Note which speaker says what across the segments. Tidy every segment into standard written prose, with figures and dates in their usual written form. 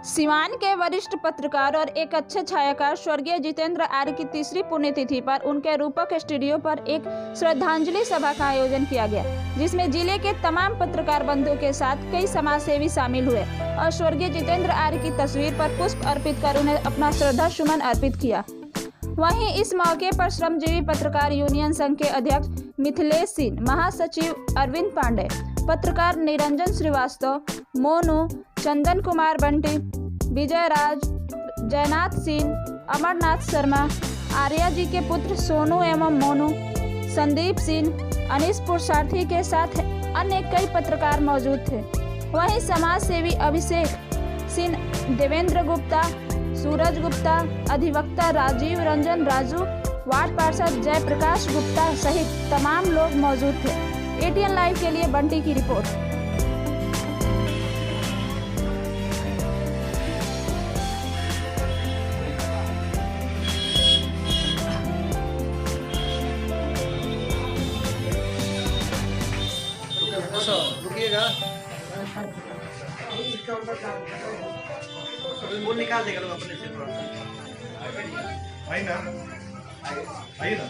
Speaker 1: सिवान के वरिष्ठ पत्रकार और एक अच्छे छायाकार स्वर्गीय जितेंद्र आर्य की तीसरी पुण्यतिथि पर उनके रूपक स्टूडियो पर एक श्रद्धांजलि सभा का आयोजन किया गया, जिसमें जिले के तमाम पत्रकार बंधुओं के साथ कई समाजसेवी शामिल हुए और स्वर्गीय जितेंद्र आर्य की तस्वीर पर पुष्प अर्पित कर उन्हें अपना श्रद्धा सुमन अर्पित किया। वहीं इस मौके पर श्रमजीवी पत्रकार यूनियन संघ के अध्यक्ष मिथिलेश सिंह, महासचिव अरविंद पांडे, पत्रकार निरंजन श्रीवास्तव, मोनू, चंदन कुमार बंटी, विजय राज, जयनाथ सिंह, अमरनाथ शर्मा, आर्या जी के पुत्र सोनू एवं मोनू, संदीप सिंह, अनीश पुरुषार्थी के साथ अन्य कई पत्रकार मौजूद थे। वहीं समाज सेवी अभिषेक सिंह, देवेंद्र गुप्ता, सूरज गुप्ता, अधिवक्ता राजीव रंजन राजू, वार्ड पार्षद जयप्रकाश गुप्ता सहित तमाम लोग मौजूद थे। ATN लाइव के लिए बंटी की रिपोर्ट।
Speaker 2: रुकिएगा, वो निकाल देगा लोग अपने से।
Speaker 3: ना आइए ना।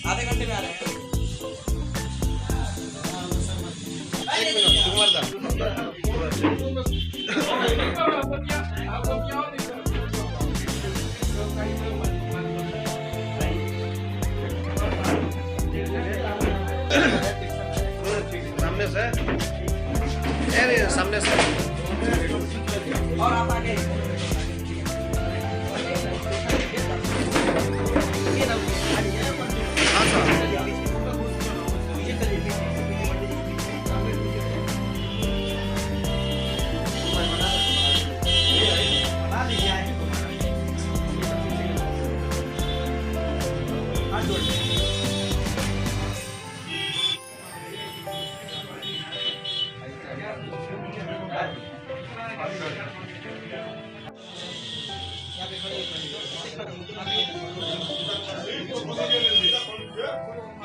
Speaker 2: आधे घंटे में आ रहे हैं।
Speaker 3: एक मिनट कुमार दा। सामने से सामने से
Speaker 2: और आप आगे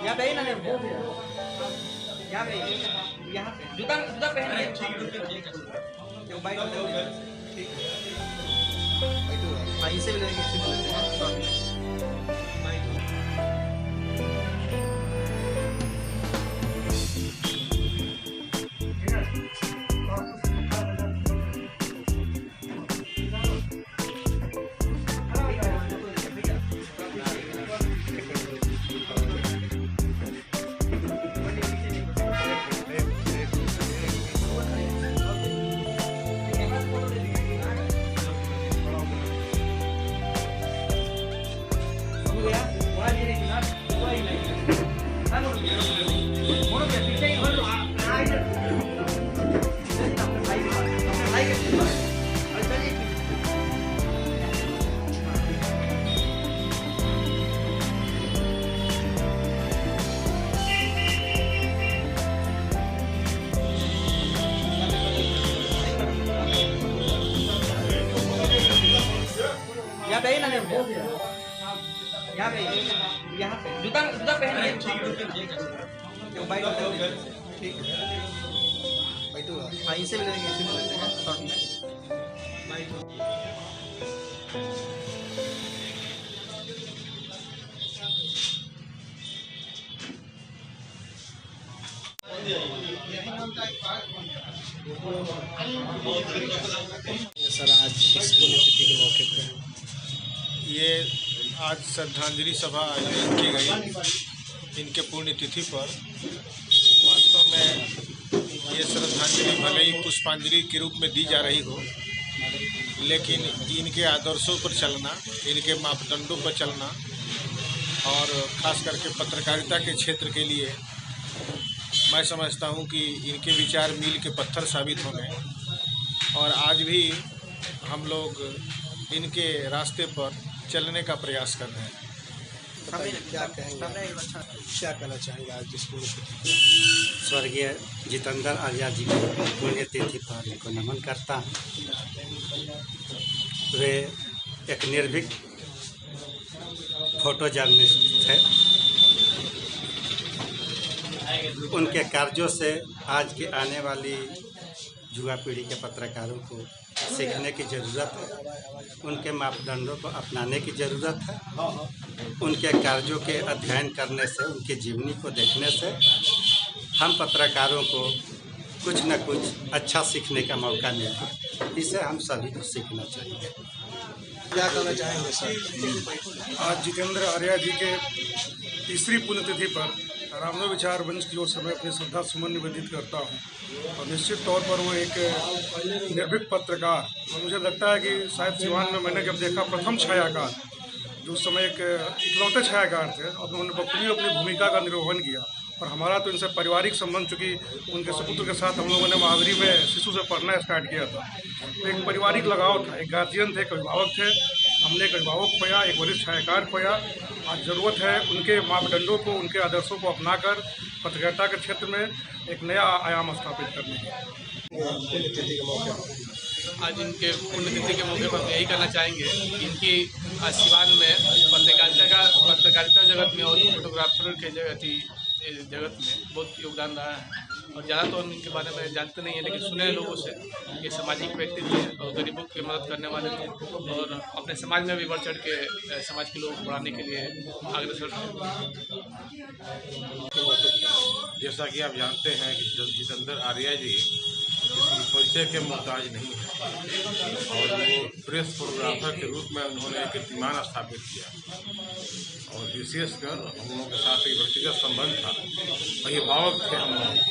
Speaker 2: यहाँ पे ही ना, यहाँ पे जूता जूता पहन के बाइक से भी लेंगे। यहाँ पे ही ना, यहाँ पे जूता जूता पहन के बाइक से भी लेंगे शॉर्ट में।
Speaker 3: सर, आज इस पुण्यतिथि के मौके पर
Speaker 4: ये आज श्रद्धांजलि सभा आयोजित की गई इनके पुण्यतिथि पर। वास्तव में ये श्रद्धांजलि भले ही पुष्पांजलि के रूप में दी जा रही हो, लेकिन इनके आदर्शों पर चलना, इनके मापदंडों पर चलना और ख़ास करके पत्रकारिता के क्षेत्र के लिए मैं समझता हूँ कि इनके विचार मील के पत्थर साबित होंगे। और आज भी हम लोग इनके रास्ते पर चलने का प्रयास कर रहे हैं।
Speaker 3: क्या कहेंगे, क्या कहना चाहेंगे आज जिस पुण्यतिथि
Speaker 5: स्वर्गीय जितेंद्र आर्या जी की पुण्यतिथि पर उनको नमन करता हूँ। वे एक निर्भीक फोटो जर्नलिस्ट थे। उनके कार्यों से आज की आने वाली युवा पीढ़ी के पत्रकारों को सीखने की ज़रूरत है, उनके मापदंडों को अपनाने की ज़रूरत है। उनके कार्यों के अध्ययन करने से, उनकी जीवनी को देखने से हम पत्रकारों को कुछ न कुछ अच्छा सीखने का मौका मिलता है। इसे हम सभी को सीखना चाहिए।
Speaker 3: क्या कहना चाहेंगे सर?
Speaker 6: आज जितेंद्र आर्या जी के तीसरी पुण्यतिथि पर रामदेव विचार मंच की ओर से मैं अपनी श्रद्धा सुमन निवेदित करता हूँ। और निश्चित तौर पर वो एक निर्भीक पत्रकार, और मुझे लगता है कि शायद सिवान में मैंने जब देखा प्रथम छायाकार, जो उस समय एक इकलौते छायाकार थे, और उन्होंने बखूबी अपनी भूमिका का निर्वहन किया। और हमारा तो इनसे पारिवारिक संबंध, चूँकि उनके सपुत्र के साथ हम लोगों ने महावीरी में शिशु से पढ़ना स्टार्ट किया था, तो एक पारिवारिक लगाव था। एक गार्जियन थे, एक अभिभावक थे। हमने एक अभिभावक खोया, एक वरिष्ठ छायाकार खोया। आज ज़रूरत है उनके मापदंडों को, उनके आदर्शों को अपनाकर पत्रकारिता के क्षेत्र में एक नया आयाम स्थापित करने की।
Speaker 3: पुण्यतिथि के मौके पर
Speaker 7: आज इनके पुण्यतिथि के मौके पर यही कहना चाहेंगे कि इनकी आज सिवान में पत्रकारिता जगत में और फोटोग्राफर के जगत में बहुत योगदान रहा है। और ज़्यादा तो हम इनके बारे में जानते नहीं हैं, लेकिन सुने हैं लोगों से। ये सामाजिक व्यक्ति थे और गरीबों की मदद करने वाले थे, और अपने समाज में भी बढ़ चढ़ के समाज के लोग बढ़ाने के लिए अग्रसर थे।
Speaker 8: जैसा कि आप जानते हैं कि जितेंद्र आर्या जी किसी परिचय के मोहताज नहीं है, और वो प्रेस फोटोग्राफर के रूप में उन्होंने एक कीर्तिमान स्थापित किया। और विशेषकर हम लोगों के साथ एक व्यक्तिगत संबंध था, अभिभावक थे हम लोगों के।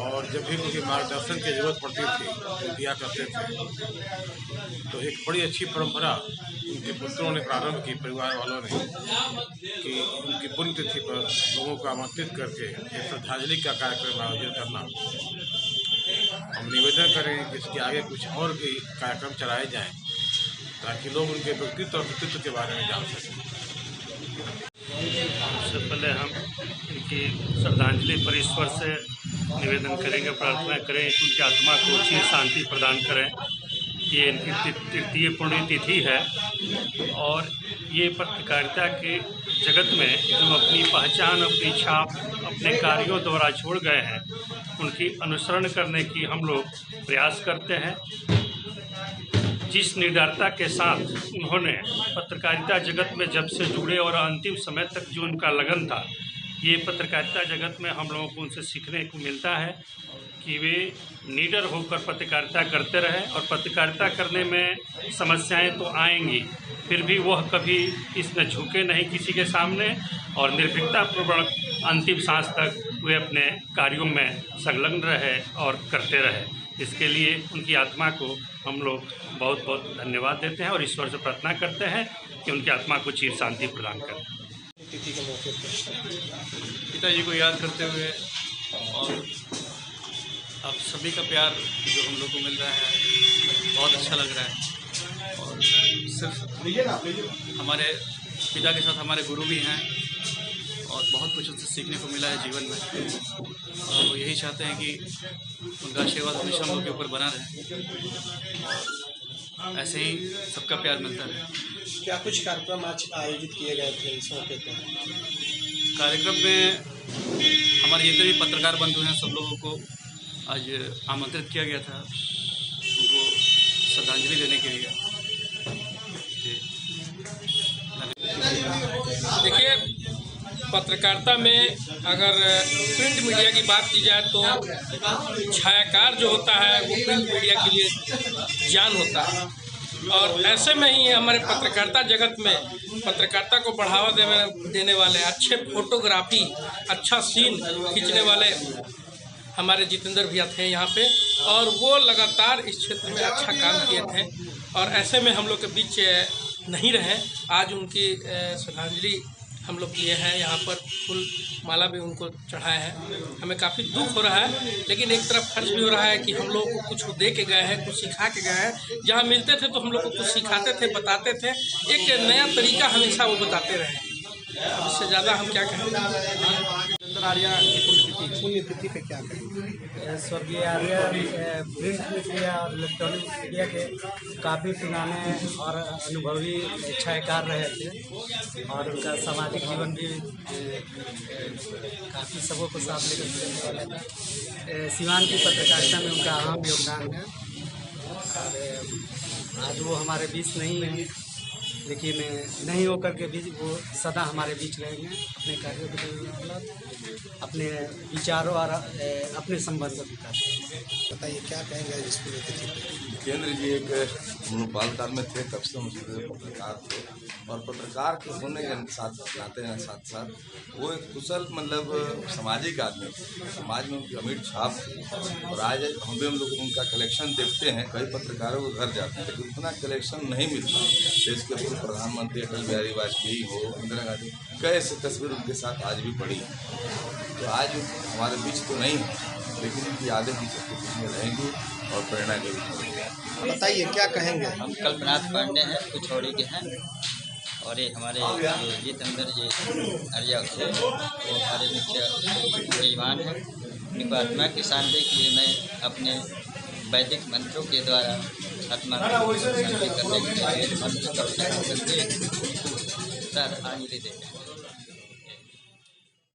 Speaker 8: और जब भी उनके मार्गदर्शन की जरूरत पड़ती थी तो दिया करते थे। तो एक बड़ी अच्छी परंपरा उनके पुत्रों ने प्रारंभ की, परिवार वालों ने, कि उनकी पुण्यतिथि पर लोगों को आमंत्रित करके एक श्रद्धांजलि का कार्यक्रम आयोजन करना। हम निवेदन करें कि इसके आगे कुछ और भी कार्यक्रम चलाए जाएं, ताकि लोग उनके व्यक्तित्व और व्यक्तित्व के बारे में जान सकें।
Speaker 5: सबसे पहले हम इनकी श्रद्धांजलि पर ईश्वर से निवेदन करेंगे, प्रार्थना करें कि उनकी आत्मा को चिर शांति प्रदान करें। ये इनकी तृतीय पुण्यतिथि है, और ये पत्रकारिता के जगत में जो अपनी पहचान, अपनी छाप अपने कार्यों द्वारा छोड़ गए हैं, उनकी अनुसरण करने की हम लोग प्रयास करते हैं। जिस निडरता के साथ उन्होंने पत्रकारिता जगत में जब से जुड़े और अंतिम समय तक जो उनका लगन था, ये पत्रकारिता जगत में हम लोगों को उनसे सीखने को मिलता है कि वे निडर होकर पत्रकारिता करते रहे। और पत्रकारिता करने में समस्याएं तो आएंगी, फिर भी वह कभी इसमें झुके नहीं किसी के सामने, और निर्भीकतापूर्वक अंतिम सांस तक वे अपने कार्यों में संलग्न रहे और करते रहे। इसके लिए उनकी आत्मा को हम लोग बहुत बहुत धन्यवाद देते हैं और ईश्वर से प्रार्थना करते हैं कि उनकी आत्मा को चिर शांति प्रदान करें।
Speaker 3: तिथि के मौके पर
Speaker 7: पिताजी को याद करते हुए, और आप सभी का प्यार जो हम लोग को मिल रहा है, बहुत अच्छा लग रहा है। और सिर्फ हमारे पिता के साथ हमारे गुरु भी हैं, और बहुत कुछ उससे सीखने को मिला है जीवन में। और वो यही चाहते हैं कि उनका आशीर्वाद हमेशा हम लोग के ऊपर बना रहे, और ऐसे ही सबका प्यार मिलता रहे।
Speaker 3: क्या कुछ कार्यक्रम आज आयोजित किए गए थे इस मौके पर?
Speaker 7: कार्यक्रम में हमारे जितने भी पत्रकार बंधु हैं, सब लोगों को आज आमंत्रित किया गया था उनको श्रद्धांजलि देने के लिए।
Speaker 9: देखिए, पत्रकारिता में अगर प्रिंट मीडिया की बात की जाए तो छायाकार जो होता है वो प्रिंट मीडिया के लिए जान होता है। और ऐसे में ही हमारे पत्रकारिता जगत में पत्रकारिता को बढ़ावा देने वाले, अच्छे फोटोग्राफी, अच्छा सीन खींचने वाले हमारे जितेंद्र भैया थे यहाँ पे, और वो लगातार इस क्षेत्र में अच्छा काम किए थे। और ऐसे में हम लोग के बीच नहीं रहे। आज उनकी श्रद्धांजलि हम लोग किए हैं। यहाँ पर फूल माला भी उनको चढ़ाए हैं। हमें काफ़ी दुख हो रहा है, लेकिन एक तरफ फर्ज भी हो रहा है कि हम लोग को कुछ दे के गए हैं, कुछ सिखा के गए हैं। जहाँ मिलते थे तो हम लोग को कुछ सिखाते थे, बताते थे, एक नया तरीका हमेशा वो बताते रहे। इससे ज़्यादा हम क्या कहें।
Speaker 2: आर्या की
Speaker 3: पुण्यतिथि पे क्या कहेंगे?
Speaker 10: स्वर्गीय आर्या प्रिंट मीडिया और इलेक्ट्रॉनिक मीडिया के काफ़ी पुराने और अनुभवी छायाकार रहे थे और उनका सामाजिक जीवन भी काफ़ी सबों को साथ लेकर चलने वाला था। सिवान की पत्रकारिता में उनका अहम योगदान है और आज वो हमारे बीच नहीं है, लेकिन नहीं होकर के भी वो सदा हमारे बीच रहेंगे। अपने कार्यों के अपने विचारों और अपने संबंधों के कारण।
Speaker 3: बताइए क्या कहेंगे इस पुण्यतिथि पे?
Speaker 11: जितेंद्र जी एक हम लोग बाल काल में थे, तब से मुझे पत्रकार थे और पत्रकार के होने के साथ जाते हैं साथ साथ वो एक कुशल मतलब सामाजिक आदमी थे। समाज में उनकी अमीर छाप थी और आज हम लोग उनका कलेक्शन देखते हैं। कई पत्रकारों के घर जाते हैं लेकिन उतना कलेक्शन नहीं मिलता। देश के पूर्व प्रधानमंत्री अटल बिहारी वाजपेयी हो, इंदिरा गांधी, कई ऐसी तस्वीर उनके साथ आज भी पड़ी है। तो आज हमारे बीच तो नहीं है, लेकिन उनकी यादें हम सबके बीच में रहेंगी और प्रेरणा के रूप में।
Speaker 3: बताइए क्या कहेंगे?
Speaker 12: हम कल्पनाथ पांडे हैं, कुछौड़ी के हैं और ये हमारे जो जितेंद्र जी आर्या थे वो हमारे मुख्य मेजबान हैं। उनकी आत्मा की शांति के लिए मैं अपने वैदिक मंत्रों के द्वारा आत्मा की शांति करने के लिए श्रद्धांजलि देते हैं।